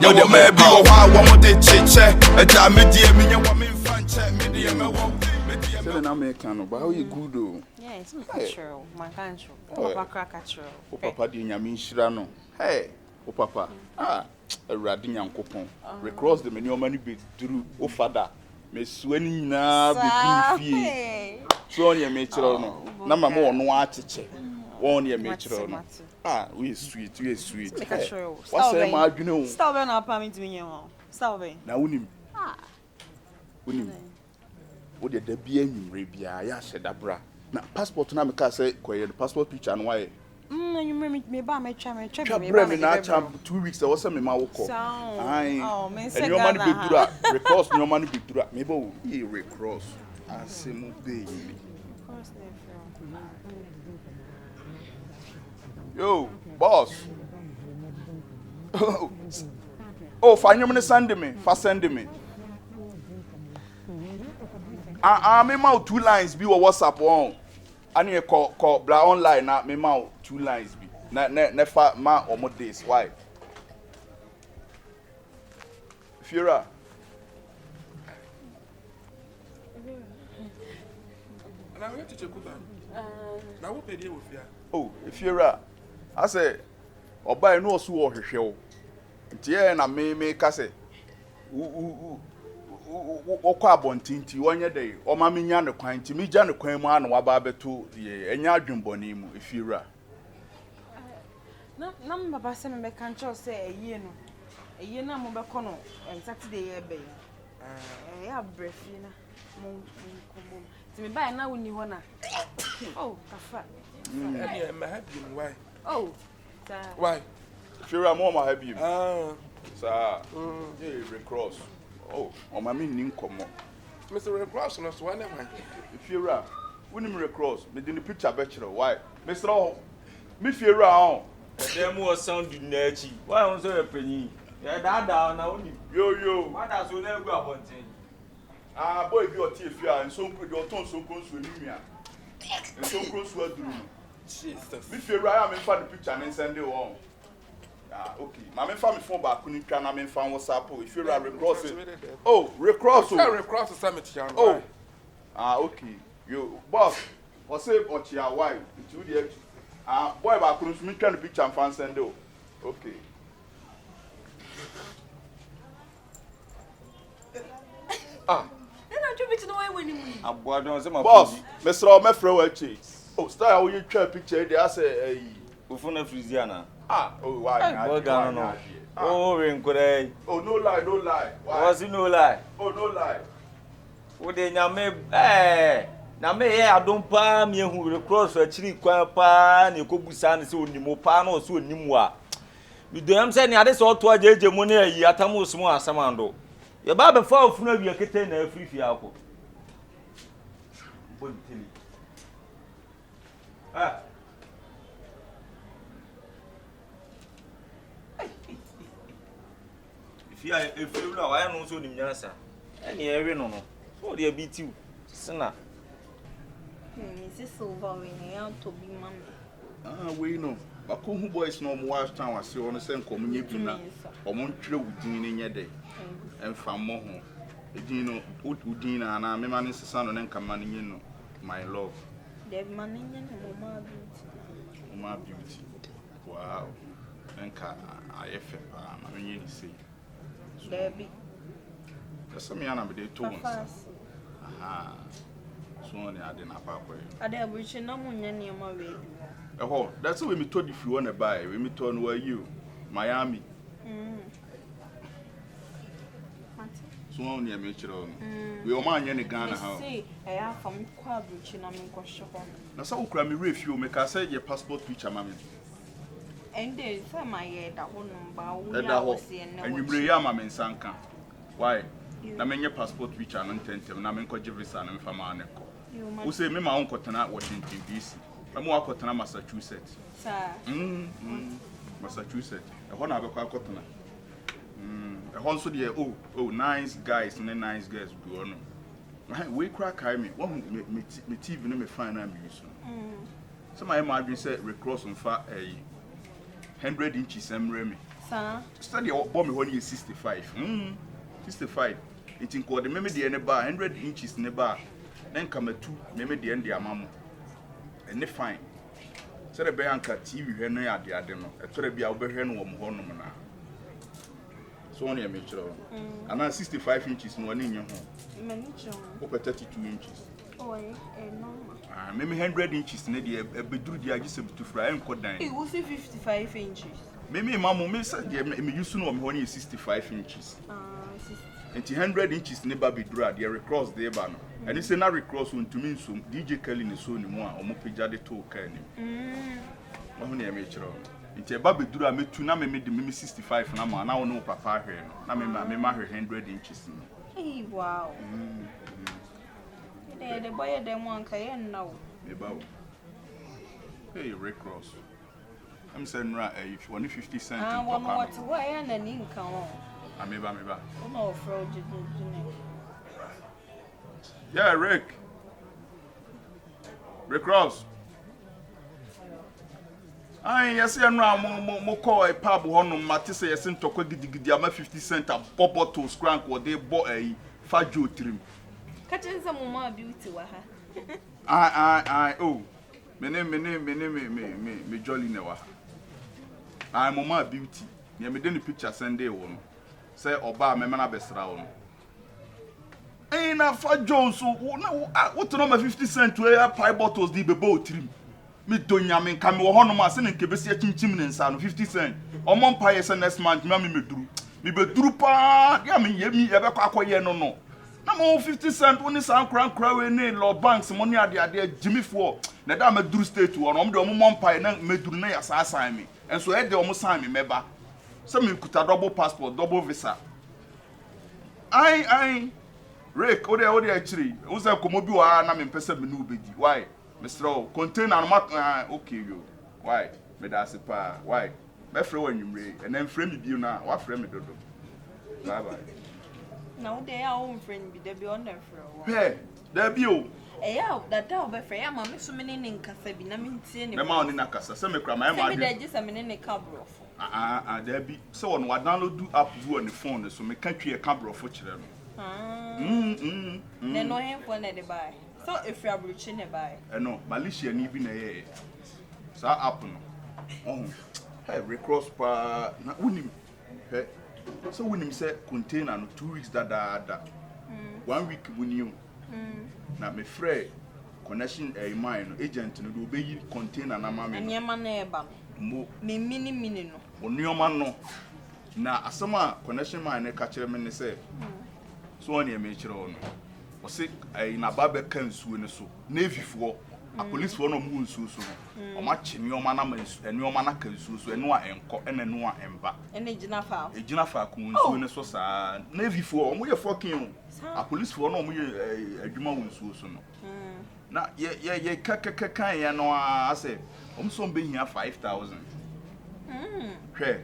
Yo, the man be a wild one with the chiche. A time me dear me, you want me fan check me, dear me. Seven American, but how you good though? Yeah, it's natural, my country. Papa crack natural. O Papa di nyame shirano. Hey, o Papa. A radin yankopon. Recross the many money be through o father. Me suani na be fie. So on your mature no. Na mama no achiche. One your mature no. We sweet, we sweet. Make a show. What's say my adwene? Stop na permit me here. Stop. Na unim. Unim. Wo de da bia nwumre bia ya hyeda bra. Na passport na me ka say koye the passport picture no why. Nwumre me ba me twa me na cha 2 weeks I was say me ma wo ko. Oh, me say your money be dura. Recross your money be dura. Me bo e recross. Asemu be mi. Yo, boss. Oh, find you send me. Fast send me. Me mouth 2 lines be WhatsApp on. I need call bla online na me mouth 2 lines be. Na fa ma omo days. Why? Fiora. Na we to check out. Na wo pede wo fia. Oh, Fiora. I say oba no so wo hwehwe wo. Ntie na me ka say wokọ abontinti wonye dey o ma menya ne kwan ti mi gya ne kwan mu ana waba beto ye enya adwemboni mu Efiura na mbaba se me kan cho se eye na mo be kono Saturday ye be ya brefi na mo ti me bai na woni ho na oh kafa Yeah, my happy why? Oh, why? Efiura mo ma happy sir hey recross. Oh, my mean ninkomo. Mr. Red Cross no so why? Efiura, when him recross, me the picture bachelor. Why? Mr. Oh, me Efiura on. Dem was sound in nachi. Why on so penny? Yeah, that down now only. Yo. What does so let go abontin? Boy be your Efiura and so good your tongue so close to Nimia. And so close to do. Jesus. Me Efiura am in for the picture and send it on. Okay. Mama fa me phone back kuni twa na me fa WhatsApp if you recross it. Oh, recross. Recross the summit here. Oh. Okay. You boss. For say ochia why? Itu the boy back kuni me twa the picture and fan send it. Okay. then I do it no way when you Aboadon say my boss. Mr. O me frɛ wa chi. Oh, style we twa picture there say Ufuna Friziana. Oh, why? No. Oh, Rinko. Oh, no lie. Why? Was it no lie? Oh, no lie. Would they nyame na me here adom pa me hu recross achiri kwan pa na ekobusa ne se onimo pa na so onimu a me do am say ne ade so to ajeje mu na yi atamu sumu asamando ye ba be fa ofuna wi akete na afrifi akọ bon tili if you know I know so nim nyansa any every no so dey be tiu sina Mrs. Silver we to be man. We know. Bako hu boys no mo watch town ase on say nkom nye bi na omo ntwere wudin ne nye de emfa mo ho edin no wudin na me ma ne sesa no ne nkama ne nye no my love The man nye no mama beauty wow enka ayefe pa na menye ni sei Debbie. That's me ana be dey to once aha so on ya de na pa kwa Ade abuchi na munye ne ma we bi that's why me told if you want to buy we me told where you Miami so on ya me chiro we o ma anye ne Ghana ha see e ya fam kwa abuchi na me kwhye ho na sa ukura me review me ka say your passport picture mama and there say my da ho no ba wo ya wo se ne anwumre ya mama nsanka why na menye passport picture no ntentem na me nkoje visa na me fama ne ko wo say me ma wonkotena Washington DC amu akotena Massachusetts sir Massachusetts e ho na abekwa akotena e ho nso de oh nice guys and nice girls do ono we crack kai me one me TV no me find na me use so my imagine say recross on fa 100 inches emre me Sir? Study or bomb when you 65. 65. It in called the maybe the bar 100 inches in the bar. Then come a 2, maybe the end the amamo. And they fine. So the Bianca TV, Henry at the Adeno, a Torabia Oberhen woman. So only a mature. And now 65 inches no one in your home. Over 32 inches. Oh, no. Maybe 100 inches in the bedroom, the adjustable to fry and cut down. It was 55 inches. Maybe Mamma may say, you used to know when you're 65 inches. And 100 inches never be dragged, you're across the banner. And it's another cross one to mean some DJ Kelly is so anymore, or Mopija to Kenny. Only a mature. It's a baby do I made to now made the 65 and I'm now no papa here. Now me marry 100 inches. Hey, wow. The boy at them one can now. About hey, Red Cross. I'm saying, right, if you want 50 cents, I want what why and an income. I may buy. No, fraud. Yeah, Rick Cross. Yes, I'm now call a pub one on Matisse, yes, and talk with the 50 cents a bubble to scrank or they bought a fajo trim. Catching some more beauty. Oh, me jolly never. I'm on my beauty. You made any picture Sunday one. Say, Oba, me mana besra one. Ain't a fat Jones, so what to know my 50 cents to a pie bottles, the bebo trim. Me don't yamin come on my son and Kebesia chim and son 50 cents. Or mon pie is next month, mammy me drew. Me be drew pa, yammy, yemi, ever quack no. No 50 cents when it's on crown crowing in Lord Banks, money at the idea Jimmy for. Na da me drew state to one, the mon pie and me drew na assign me. And so I almost sign me, meba. Some me could a double passport, double visa. I, Rick, Ode actually, who's a comobu and I'm in person me no bedi. Why? Mr. Contain and mark, okay, you. Why? Me da se pa, why? Me friend when you read, and then frame you now, what frame me do? Bye bye. Now they are own friend, be there beyond them for a while. Hey, there be you. Yeah, that dog be fair, mamma, so many in Casabi, I mean, seeing the man in a casa, some cry my man. They're just a minute in a cabro. There be so on what download do up do on the phone, so me can't create a cabro for children. Then no him for the buy. So if you are reaching a buy. No, Malaysia need be a so happen. Oh, hey, recross pa, not winning. Hey, so when him say container 2 weeks that 1 week when you. Na me frɛ connection mine agent no do be container na ma me nyama na eba mo me mini no onioma no na asama connection mine ka kire me ne sɛ so on e me kire no o se na ba be kan suo ne so navy fo a police fo no mu nsuo so no o ma kye nioma na ma nioma na kan suo so eno a enko ena no a emba ene gina fa ku nsuo ne so saa navy fo o mo ye fucking a police for no mo adwuma wonsuo so no na ye kan ya no a say so be hia 5000 hwe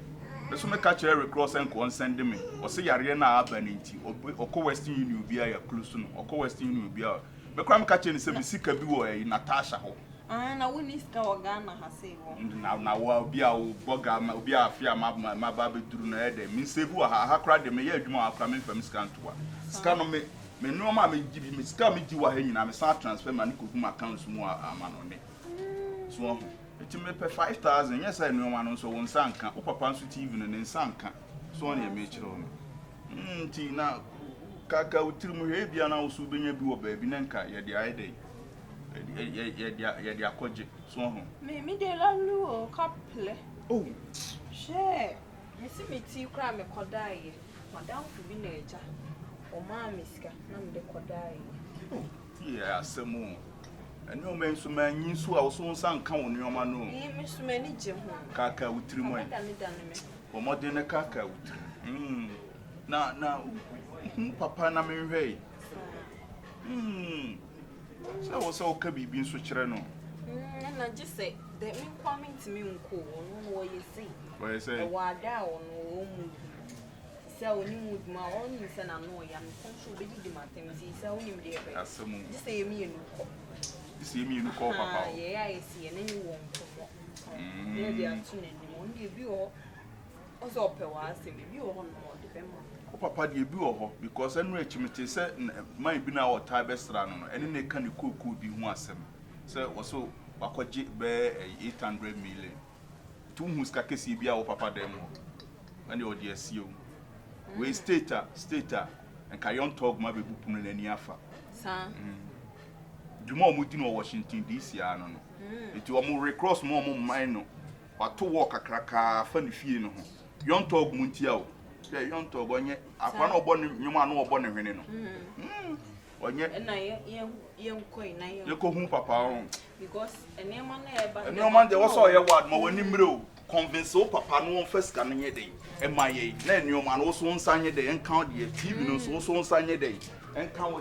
me so me ka kire recross and kon send me o se yare na aba ni nti okọ Western Union bia ya close no okọ Western Union bia me kwa me ka kire ni se me sika bi wo Natasha ho na woni sika wo Ghana ha sei wo na wo bia wo boga obi afia ma ba be duru na e de me sebu ha kra de me ya adwuma akra me fam sika ntoa sika no me no ma me give me sika me gi wa ha nyina me sa transfer ma ni ko huma accounts mu ama no ne so eti me pe 5000 yes I no ma no so won sanka o papa nso TV no ne sanka so na me kire no ti na kaka utiri mu he bia na wo so benya bi wo ba bi na nka ye de aide ye de akoje so ho me de la lu o couple oh she me si me ti kra me kodai madam fu bi na eja o ma miska na me de kodai yeah asemu eno men so manyin so a so nsa nka won nyoma no me so mani je ho kaka utiri mu o modern na kaka utiri na papa na me hwei so ka bibi nso kire no na just say the me coming to me nko no wo ye say wo ye say wa da wo no mu se oni mu ma oni se na no ya me so be di matem si se oni me de be asemu just say me enu ko isi mi enu ko papa ye ya esi ye na ni wo nko ye de atu na ni mo ndi bi o Also opewa say bi wo ho no de be mo. Papa de bi wo ho because enu echimete say man bi na o ta be sra no ene ne ka ne koku bi hu asem. Say also wakwaji be 800 million. Tu hu ska kesi bi a wo papa dem ho. Ene o de asio. We stater and Kayon talk ma be bupu no nani afa. Sa. Duma omudi no Washington DC ano no. Eti omo recross mo mine no. Wato walk akraka fa ne fie no ho. Yon talk muntia o. Yeah, yon talk onye akwa na obo ne nyuma na obo ne hwene no. Onye Na ye nkoi na ye. Ye ko hu papa o. Because enema na e ba. Enema de wo so ye word ma wani mre o. Convince o papa no first can nye dey. Emaye na enoma no so nsanye dey enka de TV no so nsanye dey. Enka wo